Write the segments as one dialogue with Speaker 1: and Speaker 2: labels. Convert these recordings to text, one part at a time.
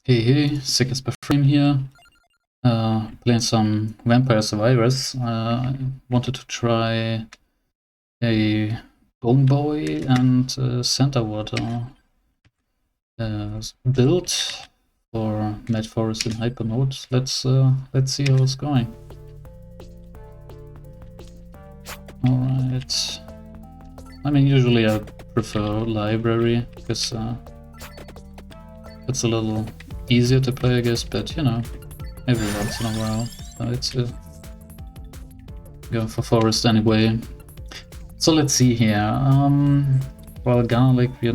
Speaker 1: Hey, Sickest by Frame here. Playing some Vampire Survivors. Wanted to try a Bone Boy and Santa Water build for Mad Forest in Hyper Mode. Let's see how it's going. Alright. I mean, usually I prefer library because it's a little easier to play, I guess, but you know, every once in a while. It's going for forest anyway. So let's see here. Well, garlic we're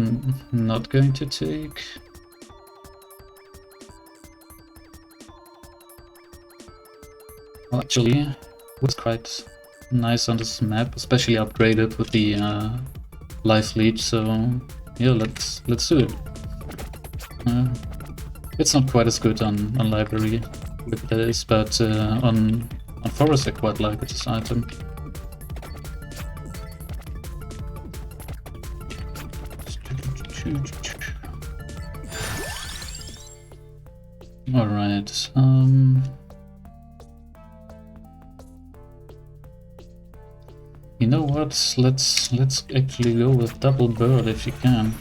Speaker 1: not going to take. Well, actually, it was quite nice on this map, especially upgraded with the life leech. So yeah, let's do it. It's not quite as good on library with this, but on forest I quite like this item. All right. You know what? Let's actually go with double bird if you can.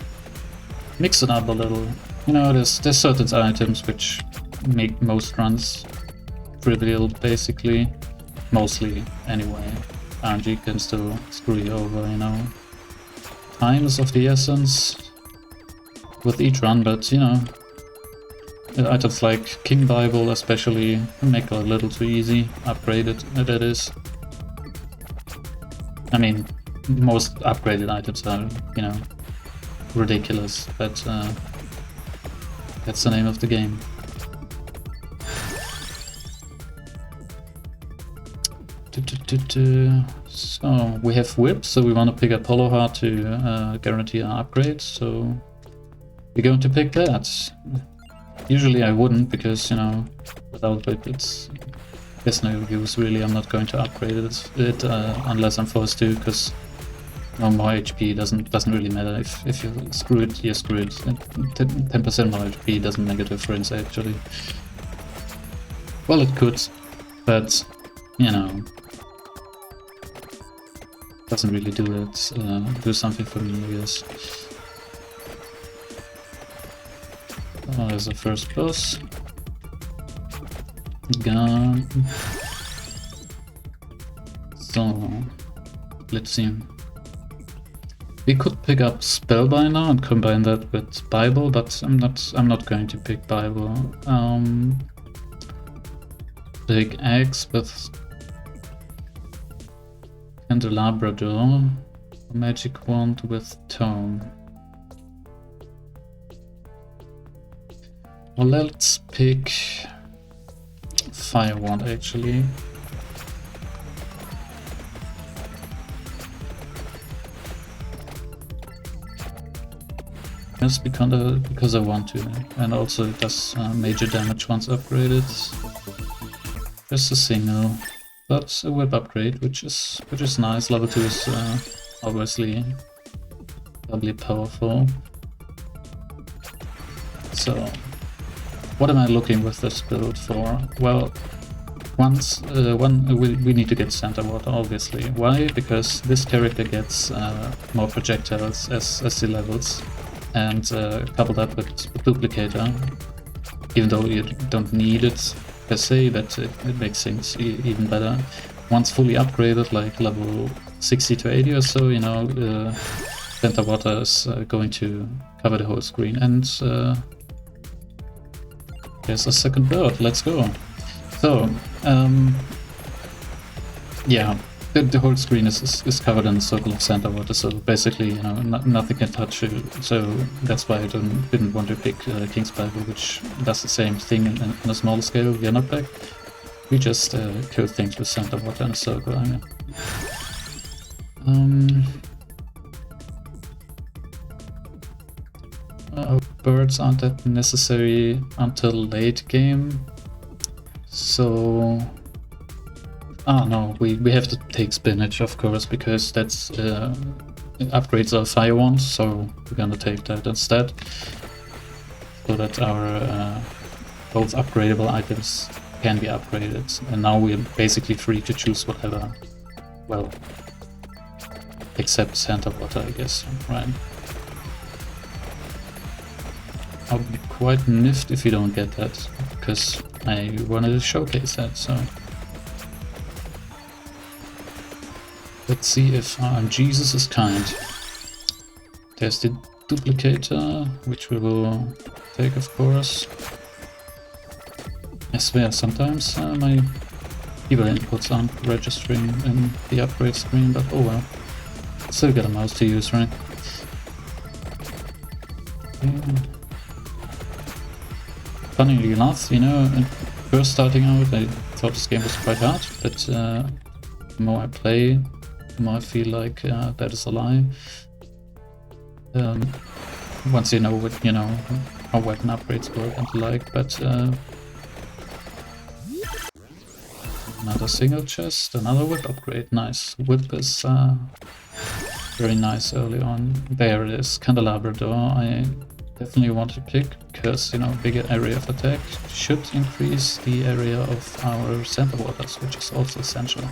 Speaker 1: Mix it up a little. You know, there's certain items which make most runs trivial, basically. Mostly, anyway. RNG can still screw you over, you know. Time is of the essence with each run, but, you know, items like King Bible especially make it a little too easy. Upgraded, that is. I mean, most upgraded items are, you know, ridiculous, but that's the name of the game. So we have whip, so we want to pick up Hollow Heart to guarantee an upgrade, so we're going to pick that. Usually I wouldn't, because, you know, without whip there's no use really. I'm not going to upgrade it unless I'm forced to, because no more HP doesn't really matter. If you screw it, you screw it. 10% more HP doesn't make a difference actually. Well, it could, but you know, doesn't really do something for me, I guess. Oh, there's a first boss. Gone. So let's see. We could pick up Spellbinder and combine that with Bible, but I'm not going to pick Bible. Big Axe with Candelabra Door, Magic Wand with Tome. Well, let's pick Fire Wand actually. Just because I want to, and also it does major damage once upgraded. Just a single, but a whip upgrade, which is nice. Level 2 is obviously doubly powerful. So, what am I looking with this build for? Well, we need to get Santa Water, obviously. Why? Because this character gets more projectiles as he levels. And couple that with Duplicator, even though you don't need it per se, but it makes things even better. Once fully upgraded, like level 60 to 80 or so, you know, Santa Water is going to cover the whole screen. And there's a second bird, let's go. So, yeah. The whole screen is covered in a circle of Santa Water, so basically, you know, nothing can touch you. So that's why I didn't want to pick King's Bible, which does the same thing on a smaller scale. We are not back. We just kill things with Santa Water in a circle. I mean. Birds aren't that necessary until late game, so. Ah no, we have to take spinach, of course, because that's upgrades our fire wands, so we're gonna take that instead. so that our both upgradable items can be upgraded. And now we're basically free to choose whatever, well, except Santa Water, I guess, right? I'll be quite miffed if you don't get that, because I wanted to showcase that, so... Let's see if Jesus is kind. There's the duplicator, which we will take, of course. I swear, sometimes my keyboard inputs aren't registering in the upgrade screen, but oh well. Still got a mouse to use, right? Yeah. Funnily enough, you know, first starting out, I thought this game was quite hard, but the more I play, the more I feel like that is a lie. Once you know what, you know, how weapon upgrades work and the like, but another single chest, another whip upgrade, nice. Whip is very nice early on. There it is, Candelabra door. I definitely want to pick because, you know, bigger area of attack should increase the area of our Santa Waters, which is also essential.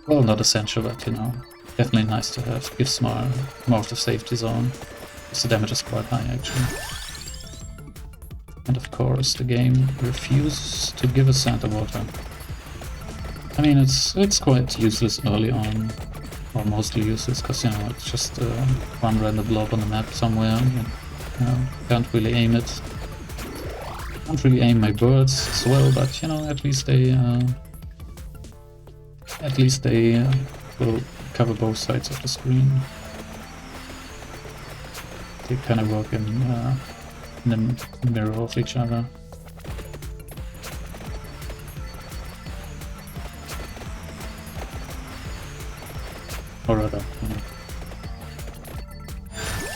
Speaker 1: Well, not essential, but, you know, definitely nice to have. Gives more of the safety zone. So the damage is quite high, actually. And of course, the game refuses to give us Santa Water. I mean, it's quite useless early on, or mostly useless, because, you know, it's just one random blob on the map somewhere. You know, can't really aim it. Can't really aim my birds as well, but, you know, at least they will cover both sides of the screen. They kind of work in the mirror of each other. Or rather, you know,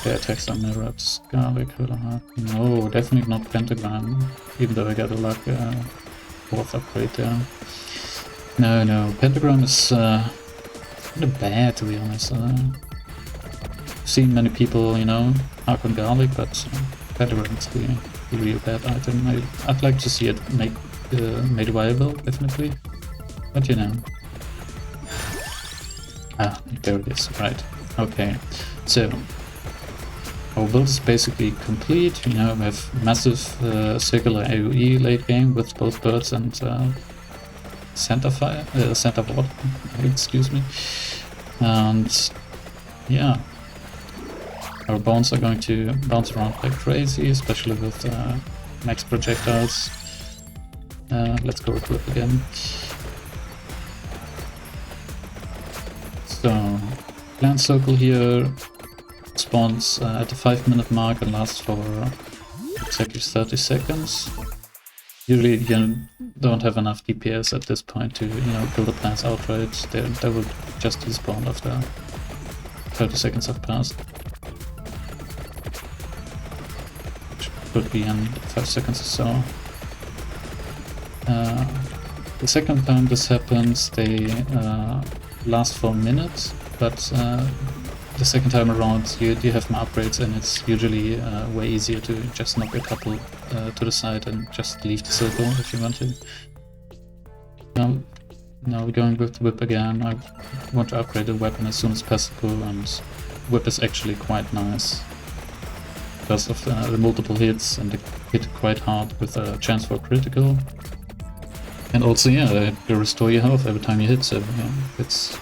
Speaker 1: their attacks are mirrored. Garlic, no, definitely not Pentagram, even though I got a luck fourth upgrade there. No, Pentagram is kind of bad, to be honest. I've seen many people, you know, hark on Garlic, but Pentagram is the real bad item. I'd like to see it made viable, definitely, but you know. Ah, there it is, right. Okay, so our build is basically complete. You know, we have massive circular AoE late game with both birds and Santa Water, excuse me. And yeah, our bones are going to bounce around like crazy, especially with max projectiles. Let's go with Whip again. So, Clan Circle here spawns at the 5-minute mark and lasts for exactly 30 seconds. Usually you don't have enough DPS at this point to, you know, kill the plants outright. They will just despawn after 30 seconds have passed. Which could be in 5 seconds or so. The second time this happens, they last for a minute, but the second time around you have more upgrades, and it's usually way easier to just knock a couple to the side and just leave the circle if you want to. Now we're going with the Whip again. I want to upgrade the weapon as soon as possible, and Whip is actually quite nice because of the multiple hits, and they hit quite hard with a chance for critical. And also, yeah, they restore your health every time you hit, so yeah, it's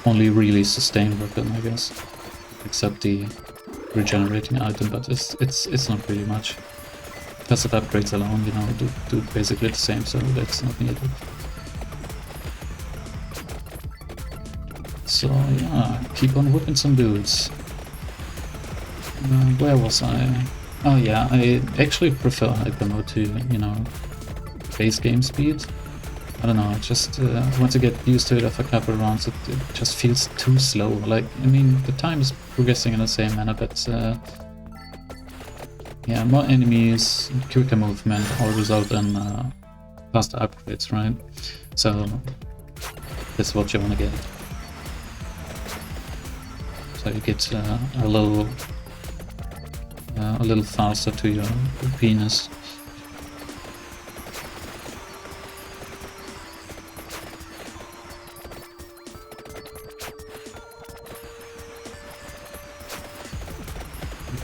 Speaker 1: only really sustained weapon, I guess. Except the regenerating item, but it's not really much. Passive upgrades alone, you know, do basically the same, so that's not needed. So yeah, keep on whipping some dudes. Where was I? Oh yeah, I actually prefer hyper mode to, you know, base game speed. I don't know, just once I get used to it after a couple of rounds, it just feels too slow. Like, I mean, the time is progressing in the same manner, but yeah, more enemies, quicker movement all result in faster upgrades, right? So that's what you want to get. So you get a little a little faster to your penis.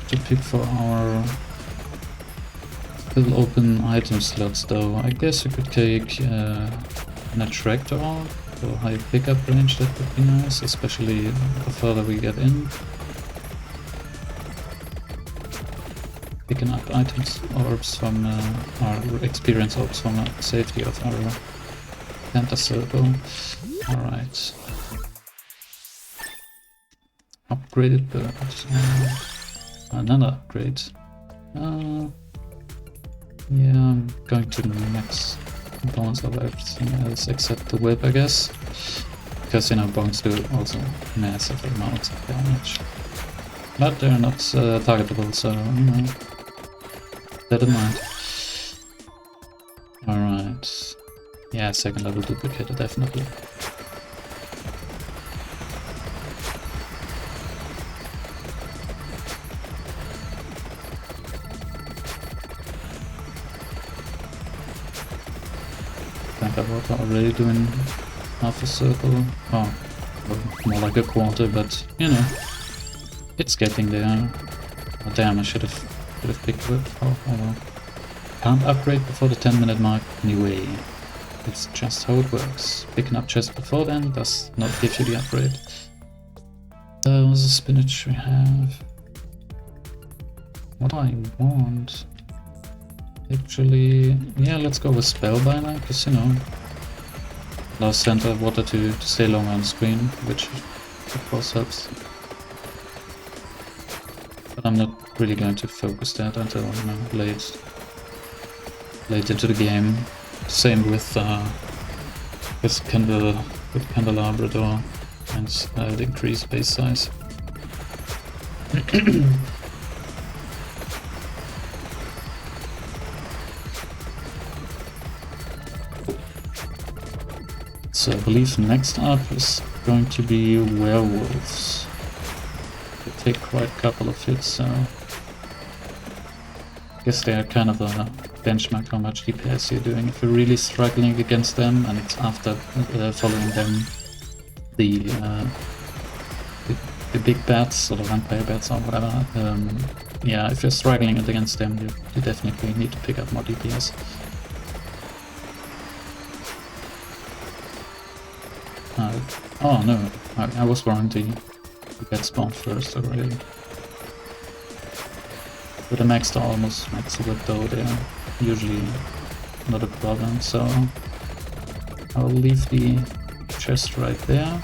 Speaker 1: To pick for our little open item slots though. I guess we could take an attractor for high pickup range. That would be nice, especially the further we get in. Picking up items, orbs from our experience orbs from the safety of our Santa circle. Alright. Upgraded bird. Another upgrade. Yeah, I'm going to max bones of everything else except the whip, I guess. Because, you know, bones do also massive amounts of damage. But they're not targetable, so, you know, that in mind. Alright. Yeah, second level duplicator, definitely. Santa Water already doing half a circle. Oh, well, more like a quarter, but you know, it's getting there. Oh damn, I should have picked it. Oh well. Can't upgrade before the 10-minute mark anyway. It's just how it works. Picking up chests before then does not give you the upgrade. What's the spinach we have? What do I want? Actually, yeah, let's go with Spellbinder, because, you know, allows Santa Water to stay longer on screen, which of course helps. But I'm not really going to focus that until, you know, late into the game. Same with Candelabra door and the increased base size. So I believe next up is going to be werewolves. They take quite a couple of hits, so I guess they are kind of a benchmark how much DPS you're doing. If you're really struggling against them, and it's after following them the big bats or the vampire bats or whatever, yeah, if you're struggling against them, you definitely need to pick up more DPS. Oh no, I was wrong, the bat spawned first already. With a max to almost max whip though, they're usually not a problem, so I'll leave the chest right there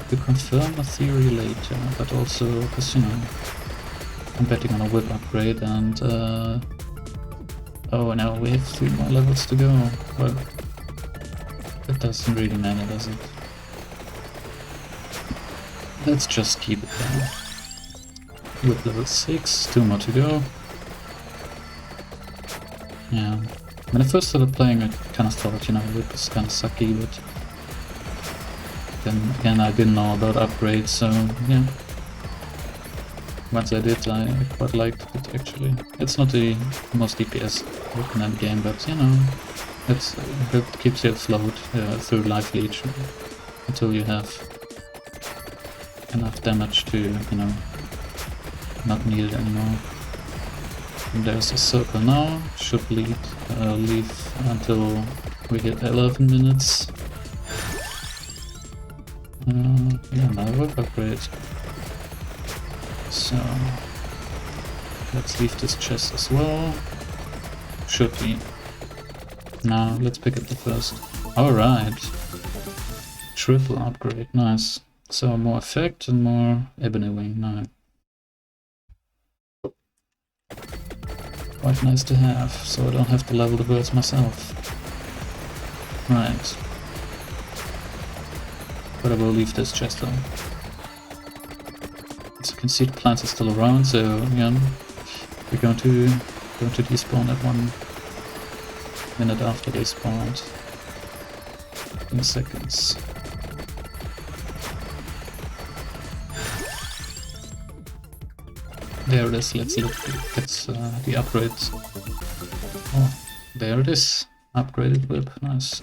Speaker 1: to confirm a theory later, but also because, you know, I'm betting on a whip upgrade and oh no, we have 3 more levels to go. Well, that doesn't really matter, does it? Let's just keep it there. With level 6, 2 more to go. Yeah. When I first started playing, I kind of thought, you know, it was kind of sucky, but then again, I didn't know about upgrades, so yeah. Once I did, I quite liked it actually. It's not the most DPS weapon in the game, but you know, it keeps you afloat through life leech until you have enough damage to, you know, not need it anymore. And there's a circle now, should leave until we hit 11 minutes. Yeah, another whip upgrade. So let's leave this chest as well. Should be. Now let's pick up the first. Alright. Triple upgrade, nice. So more effect and more ebony wing now. Quite nice to have, so I don't have to level the birds myself. Right. But I will leave this chest on. As you can see, the plants are still around, so again, we're going to despawn at 1 minute after they spawned. In seconds. There it is, let's look at the upgrades. Oh, there it is. Upgraded whip, nice.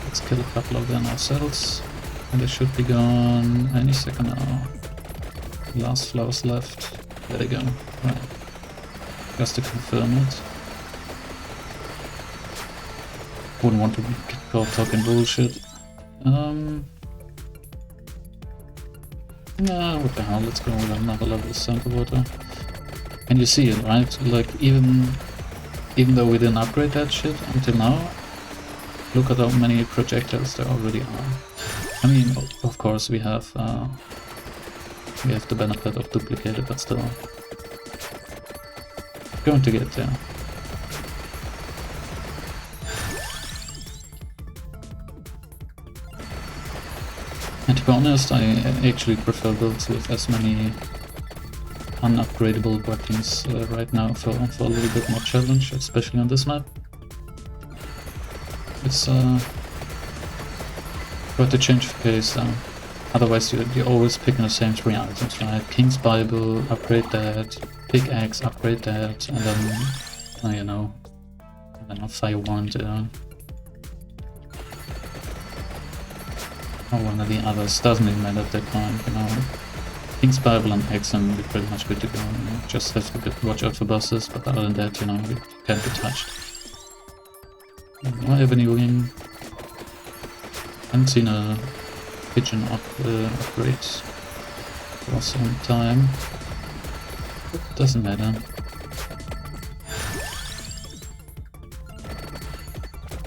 Speaker 1: Let's kill a couple of them ourselves. And they should be gone any second now. Last flowers left. There they go. Right. Just to confirm it. Wouldn't want to get caught talking bullshit. No, what the hell, let's go with another level of Santa Water. And you see it, right? Like, even though we didn't upgrade that shit until now, look at how many projectiles there already are. I mean, of course we have the benefit of duplicated, but still. Going to get there. And to be honest, I actually prefer builds with as many unupgradable weapons right now for a little bit more challenge, especially on this map. It's quite a change of pace. Otherwise you're always picking the same 3 items, right? King's Bible, upgrade that, pickaxe, upgrade that, and then, you know, I don't know, fire wand, or one of the others, doesn't even matter at that point, you know. King's Bible and Axe and we're pretty much good to go, you know? Just have to watch out for bosses, but other than that, you know, we can't be touched. No Avenuing. Haven't seen a pigeon upgrade for some time. It doesn't matter.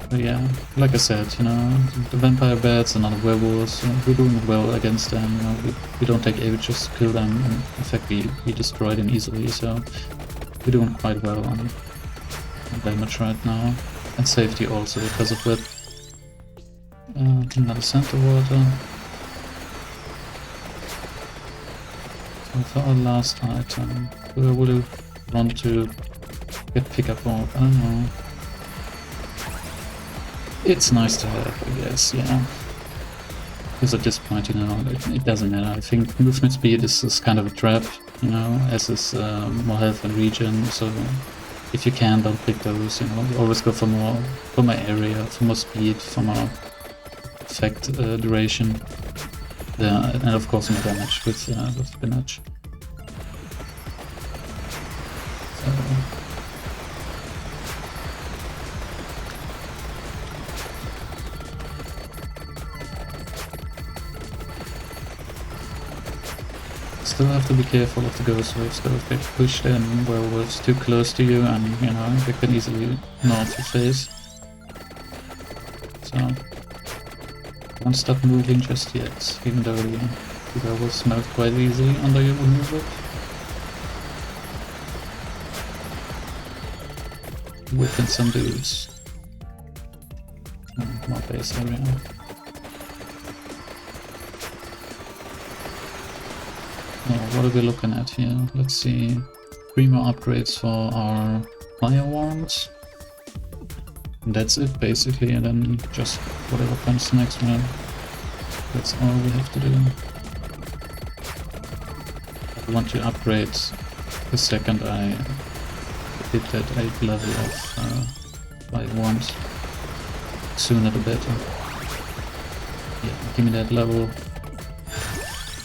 Speaker 1: But yeah, like I said, you know, the vampire bats and other werewolves, we're doing well against them, you know, we don't take aim, just kill them, and in fact we destroy them easily, so we're doing quite well on damage right now. And safety also, because of whip. Another Santa Water. So for our last item, where would you want to get pickup off? I don't know. It's nice to have, I guess, yeah. Because at this point, you know, it doesn't matter. I think movement speed is kind of a trap, you know, as is more health and regen, so if you can, don't pick those, you know, always go for more area, for more speed, for more effect duration. Yeah, and of course more damage with spinach. So, still have to be careful of the ghost waves though. If they push in werewolves too close to you, and you know, they can easily gnaw off your face. So don't stop moving just yet, even though the werewolves melt quite easily under your move whip. Whipping some dudes. More base area. What are we looking at here? Let's see. 3 more upgrades for our fire wands. And that's it basically, and then just whatever comes next, man. That's all we have to do. I want to upgrade the second I hit that 8th level of fire wand. Sooner the better. Yeah, give me that level.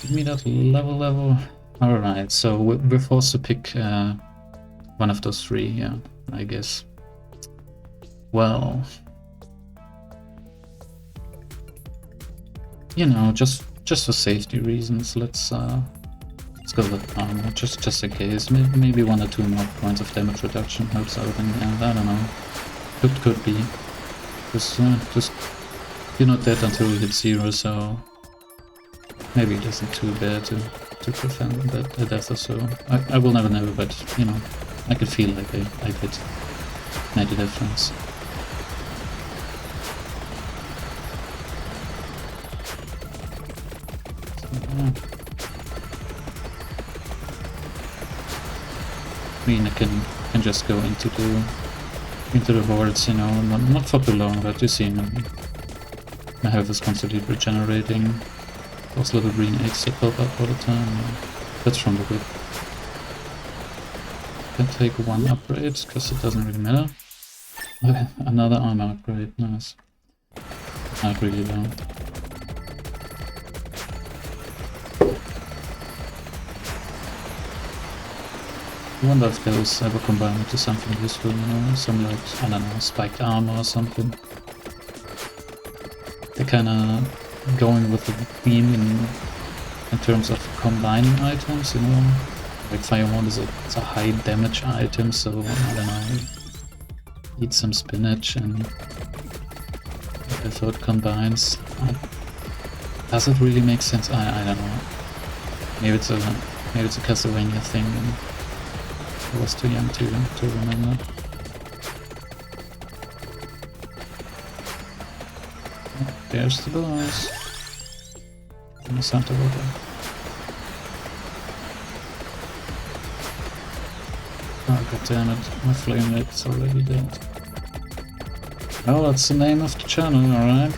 Speaker 1: Give me that level. Alright, so we're forced to pick one of those 3, yeah, I guess. Well, you know, just for safety reasons, let's go with armor, just in case. Maybe 1 or 2 more points of damage reduction helps out in the end. I don't know. Could be. Just you're not dead until you hit 0, so maybe it isn't too bad to prevent a death or so. I will never know, but you know, I could feel like I could make a difference. I mean, I can just go into the hordes, you know, not for too long, but you see, my health is constantly regenerating. Those little green eggs that pop up all the time. That's from the whip. Can take one upgrade, because it doesn't really matter. Okay, another armor upgrade, nice. Not really though. I wonder if those ever combine into something useful, you know, some like, I don't know, spiked armor or something. They're kinda going with the theme in terms of combining items, you know. Like Fire Wand is it's a high damage item, so I don't know, eat some spinach and if it combines. Does it really make sense? I don't know. Maybe it's a Castlevania thing. I was too young to remember. There's the boss. In the Santa Water. Oh god damn it, my flame rate's already dead. Oh, that's the name of the channel, alright.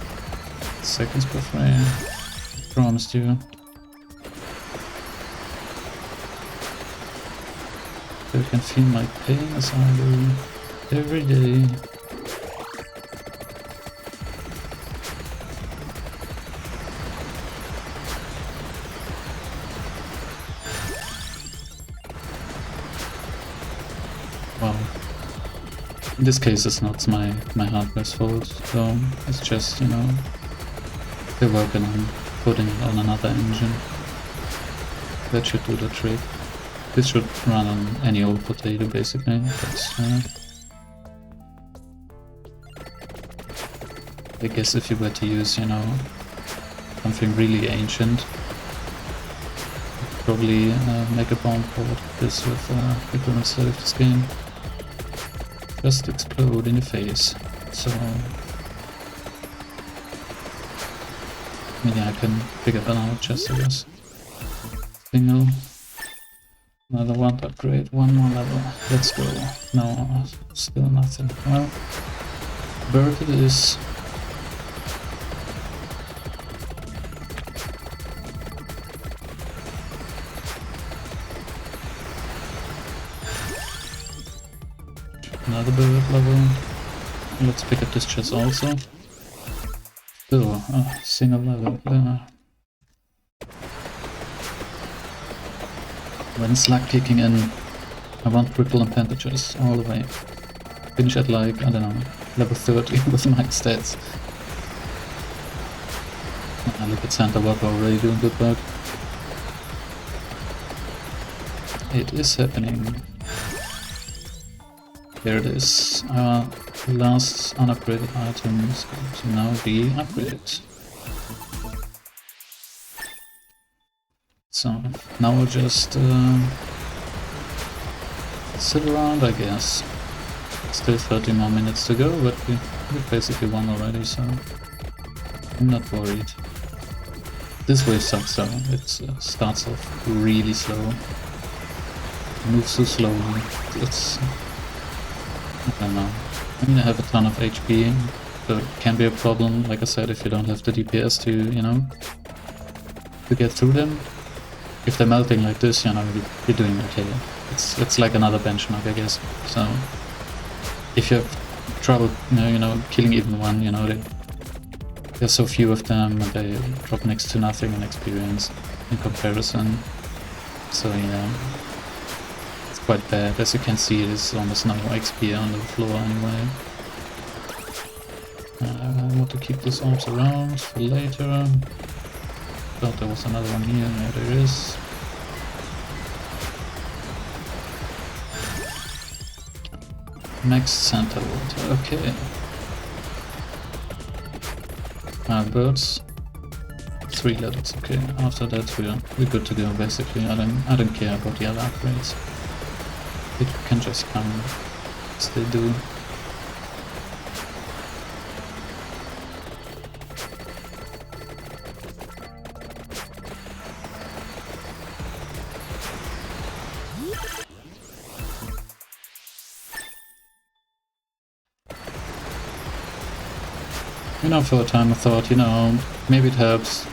Speaker 1: Seconds per frame. I promised you. You can feel my pain as I do every day. Wow. In this case it's not my hardware's fault, so it's just, you know, they're working on putting it on another engine. That should do the trick. This should run on any old potato basically, but I guess if you were to use, you know, something really ancient, you'd probably make a bomb port this with people instead of this game. Just explode in your face. So yeah, I can figure that out just I guess. Single. Another one upgrade, one more level. Let's go. No, still nothing. Well, bird it is. Another bird level. Let's pick up this chest also. Still, single level. When luck kicking in, I want triple and pentages all the way. Finish at like, I don't know, level 30 with my stats. Look at Santa Water already doing good work. It is happening. There it is. Our last unupgraded item is going to now be upgraded. So now we'll just sit around, I guess. Still 30 more minutes to go, but we basically won already, so I'm not worried. This wave sucks though. It starts off really slow. Moves so slowly. It's, I don't know. I mean, I have a ton of HP, so it can be a problem, like I said, if you don't have the DPS to, you know, to get through them. If they're melting like this, you know, you're doing okay. It's like another benchmark, I guess. So if you have trouble, you know, killing even one, you know, there's so few of them, and they drop next to nothing in experience in comparison. So yeah, it's quite bad. As you can see, there's almost no XP on the floor anyway. I want to keep these orbs around for later. Thought there was another one here. Yeah, there is. Next Santa Water. Okay. Birds. 3 levels. Okay. After that, we're good to go. Basically, I don't care about the other upgrades. It can just come as they do. You know, for a time I thought, you know, maybe it helps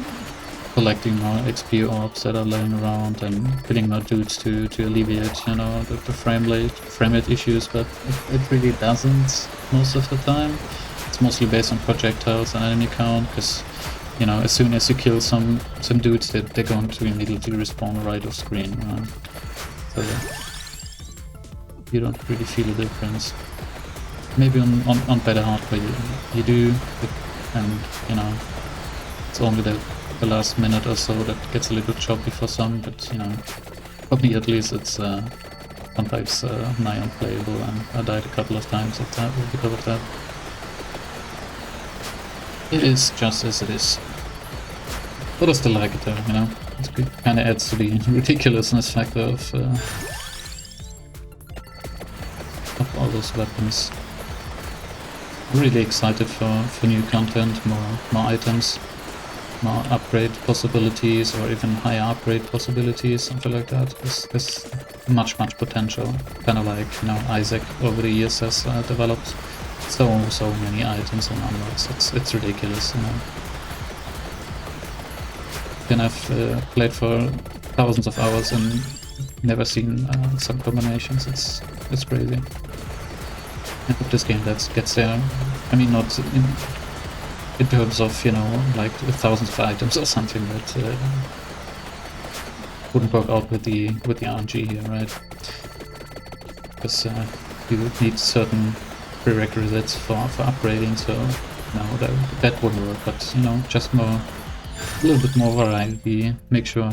Speaker 1: collecting more XP orbs that are laying around and killing more dudes to alleviate, you know, the frame rate issues, but it really doesn't most of the time. It's mostly based on projectiles and enemy count, because, you know, as soon as you kill some dudes, they're going to immediately respawn right off screen. So yeah, you don't really feel a difference. Maybe on better hardware you do, and you know, it's only the last minute or so that gets a little bit choppy for some, but you know, for me at least it's sometimes nigh unplayable, and I died a couple of times of that because of that. It is just as it is. But I still like it though, you know. It kind of adds to the ridiculousness factor of all those weapons. Really excited for new content, more items, more upgrade possibilities, or even higher upgrade possibilities, something like that. There's much potential. Kind of like, you know, Isaac over the years has developed so many items and unlocks. It's ridiculous, you know. Can have played for thousands of hours and never seen some combinations. It's crazy. I hope this game gets there. I mean, not in terms of, you know, like thousands of items or something, that wouldn't work out with the RNG here, right? Because you need certain prerequisites for upgrading, so no, that wouldn't work. But you know, just a little bit more variety. Make sure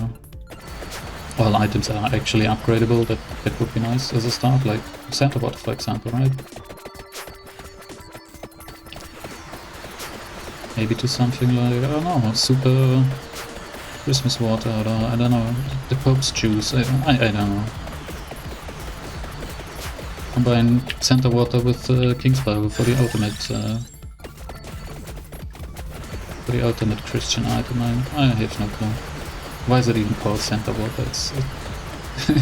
Speaker 1: all items are actually upgradable. That would be nice as a start, like Santa Water, for example, right? Maybe to something like, I don't know, super Christmas water, or I don't know, the Pope's juice, I don't know. Combine Santa Water with King's Power for the ultimate Christian item. I have no clue. Why is it even called Santa Water? It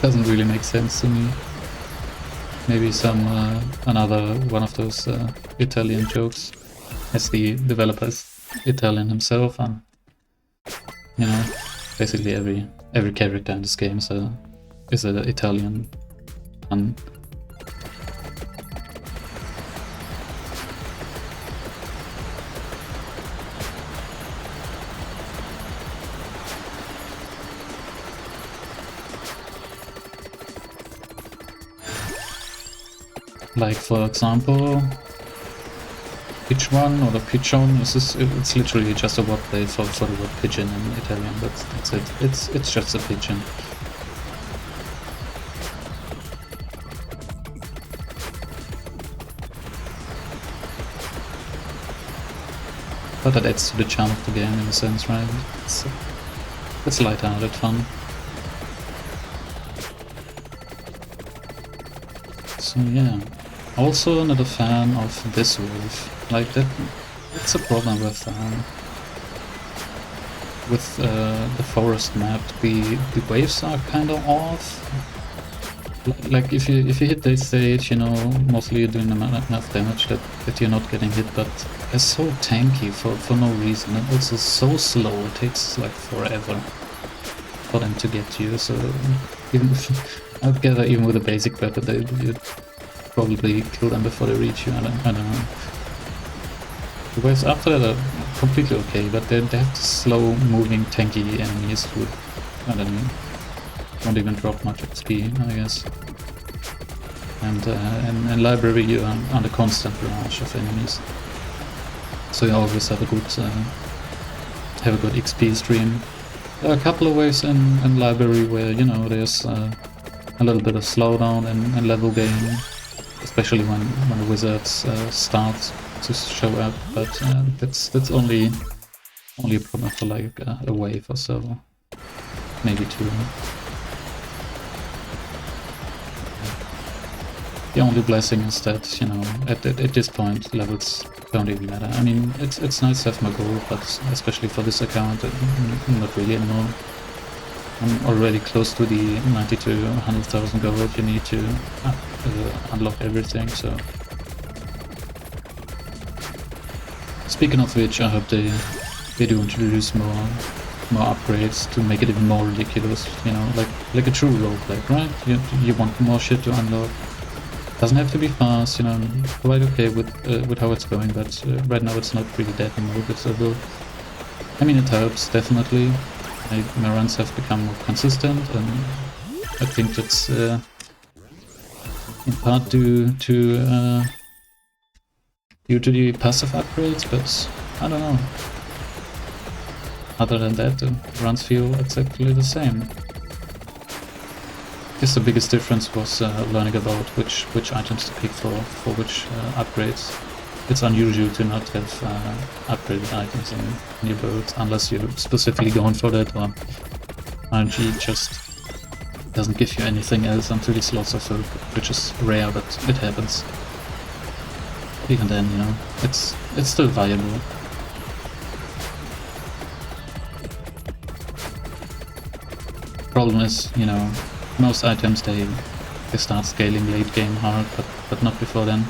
Speaker 1: doesn't really make sense to me. Maybe some another one of those Italian jokes, as the developer is Italian himself, and you know, basically every character in this game is an Italian. Like, for example, Pigeon or the Pigeon, it's literally just a wordplay for the word pigeon in Italian. That's it. It's just a pigeon. But that adds to the charm of the game in a sense, right? It's light-hearted fun. So yeah. Also not a fan of this wave. Like that's a problem with the forest map. The waves are kind of off. Like if you hit this stage, you know, mostly you're doing enough damage that you're not getting hit, but it's so tanky for no reason, and also so slow. It takes like forever for them to get you. So even I'd gather even with a basic weapon, you'd probably kill them before they reach you. I don't know. The waves after that are completely okay, but they have slow moving tanky enemies who, I don't know, won't even drop much XP, I guess. And in library you are under constant barrage of enemies, so you always have a good XP stream. There are a couple of ways in library where, you know, there's a little bit of slowdown and level gain, especially when the wizards start to show up, but that's only a problem for like a wave or so, maybe two. The only blessing is that, you know, at this point levels don't even matter. I mean, it's nice to have my gold, but especially for this account, not really anymore. I'm already close to the 90 to 100,000 gold you need to unlock everything, so... Speaking of which, I hope they they do introduce more upgrades to make it even more ridiculous, you know, like a true roleplay, right? You want more shit to unlock. Doesn't have to be fast, you know. I'm quite okay with how it's going, but right now it's not really that noticeable. I mean, it helps definitely. My runs have become more consistent, and I think that's in part due to the passive upgrades, but I don't know. Other than that, the runs feel exactly the same. I guess the biggest difference was learning about which items to pick for which upgrades. It's unusual to not have upgraded items in your build unless you're specifically going for that, or RNG just doesn't give you anything else until the slots are filled, which is rare, but it happens. Even then, you know, it's still viable. Problem is, you know, most items they start scaling late game hard, but not before then.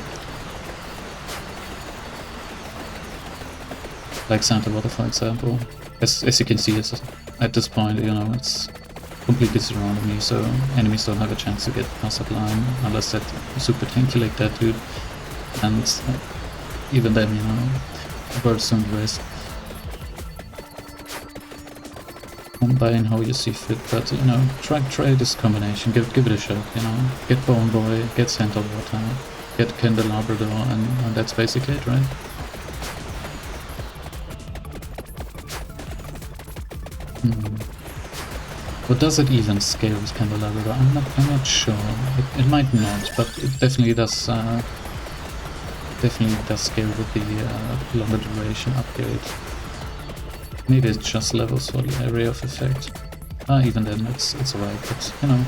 Speaker 1: Like Santa Water, for example. As you can see, at this point, you know, it's completely surrounding me, so enemies don't have a chance to get past that line unless they're super tanky like that dude. And even then, you know, birds don't rest. Combine how you see fit, but you know, try this combination, give it a shot, you know. Get Bone Boy, get Santa Water, get Candelabra, and that's basically it, right? But does it even scale with Candelabra? I'm not sure. It might not, but it definitely does. Scale with the longer duration upgrade. Maybe it's just levels for the area of effect. Even then, it's alright. But you know,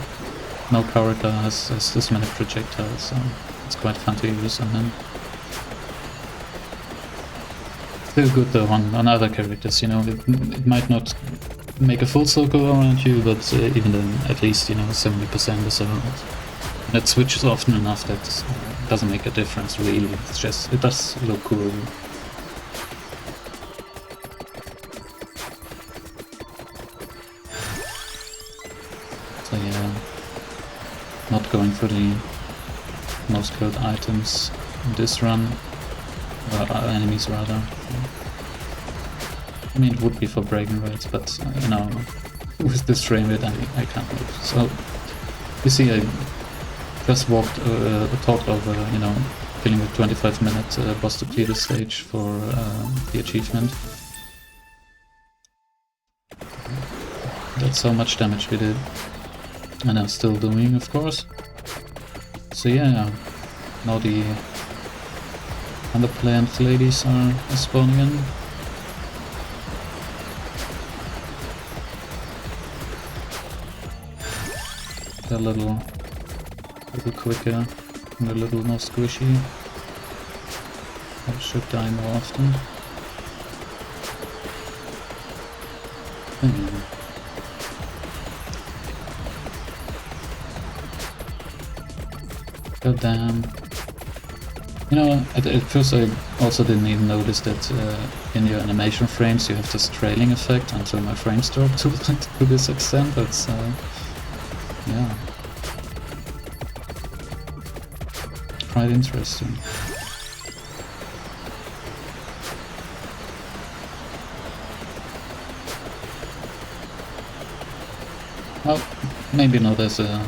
Speaker 1: no character has this many projectiles, so it's quite fun to use on him. Still good though on other characters. You know, it might not make a full circle around you, but even then, at least, you know, 70% or so. And it switches often enough that doesn't make a difference really. It's just, it does look cool. So yeah, not going for the most killed items in this run, or enemies rather. I mean, it would be for bragging rights, but you know, with this frame rate, I can't move. So you see, I just talked over, you know, killing a 25-minute boss depleter stage for the achievement. That's how much damage we did, and I'm still doing, of course. So yeah, now the underplant ladies are spawning in. They're a little quicker and a little more squishy. I should die more often. God damn. You know, at first I also didn't even notice that in your animation frames you have this trailing effect until my frames drop to this extent. That's yeah, quite interesting. Well, maybe not as a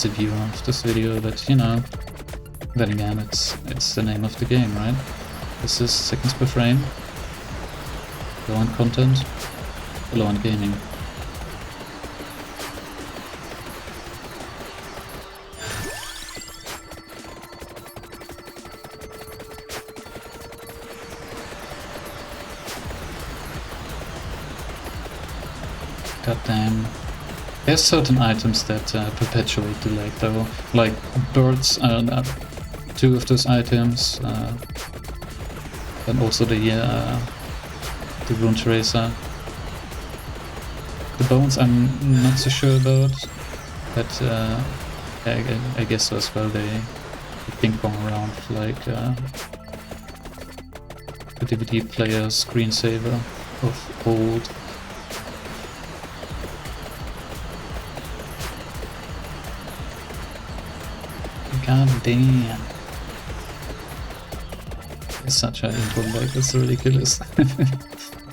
Speaker 1: viewer of this video, but you know, then again, it's the name of the game, right? This is seconds per frame, low end content, low end gaming. Goddamn. There's certain items that perpetuate the lag though, like birds are two of those items, and also the Rune Tracer. The bones I'm not so sure about, but I guess so as well, they ping pong around like the DVD player screensaver of old. God damn. It's such an intro lag, it's ridiculous.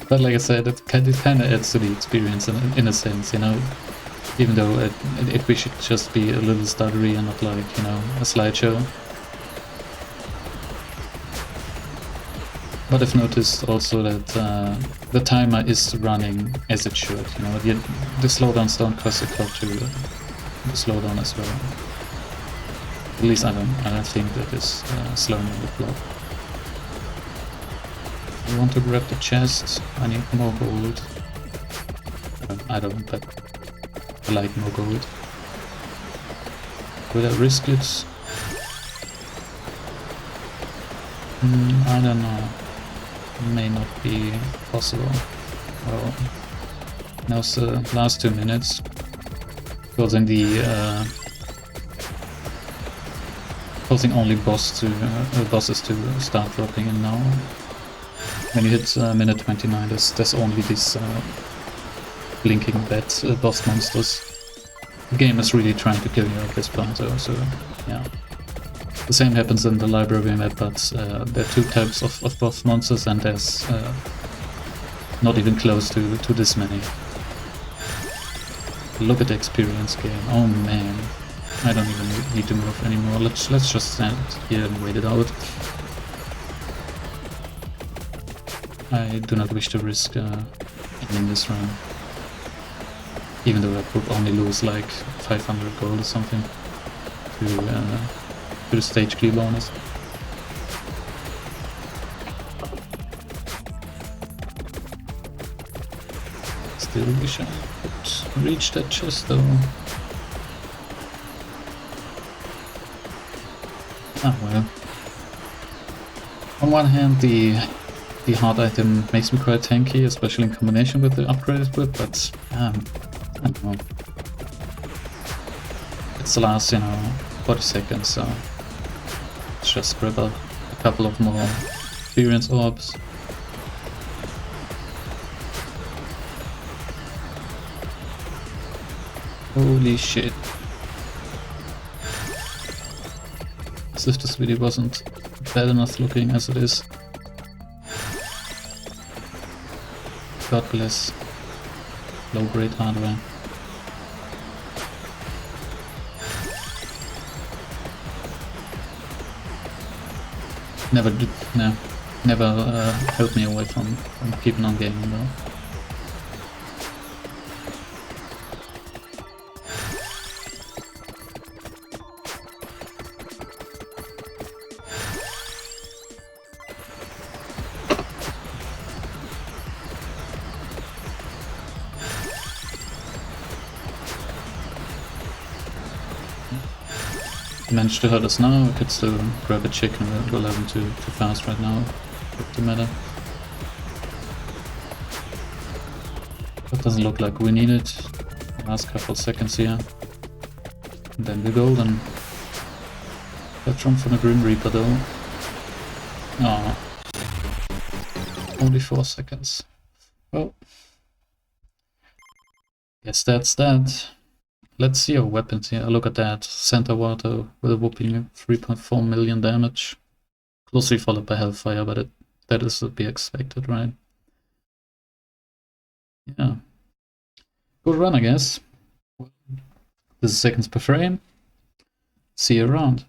Speaker 1: But like I said, it kind of adds to the experience in a sense, you know? Even though it should just be a little stuttery and not like, you know, a slideshow. But I've noticed also that the timer is running as it should, you know? The slowdowns don't cause the clock to slow down as well. At least I don't think that is slowing down the clock. I want to grab the chest. I need more gold. I don't, but I like more gold. Will I risk it? I don't know. May not be possible. Well, now's the last 2 minutes. Causing the causing only bosses to start dropping in now. When you hit minute 29, there's only these blinking bad boss monsters. The game is really trying to kill you at this point, so yeah. The same happens in the library map, but there are 2 types of boss monsters, and there's not even close to this many. Look at the experience game. Oh man, I don't even need to move anymore. Let's just stand here and wait it out. I do not wish to risk ending this run, even though I could only lose like 500 gold or something to the stage clear bonus. Still wish I could reach that chest though. Ah well. On one hand, the hard item makes me quite tanky, especially in combination with the upgraded whip, but I don't know. It's the last, you know, 40 seconds, so let's just grab a couple of more experience orbs. Holy shit. As if this video wasn't bad enough looking as it is. God bless low-grade hardware. Never helped me away from keeping on gaming though. Managed to hurt us now. We could still grab a chicken. We're level too fast right now. Doesn't matter. That doesn't look like we need it. Last couple seconds here. And then we're golden. Let's run from the Grim Reaper though. Oh. Only 4 seconds. Well. Guess that's that. Let's see our weapons here. Look at that. Santa Water with a whopping 3.4 million damage. Closely followed by Hellfire, but that is to be expected, right? Yeah. Good run, I guess. This is seconds per frame. See you around.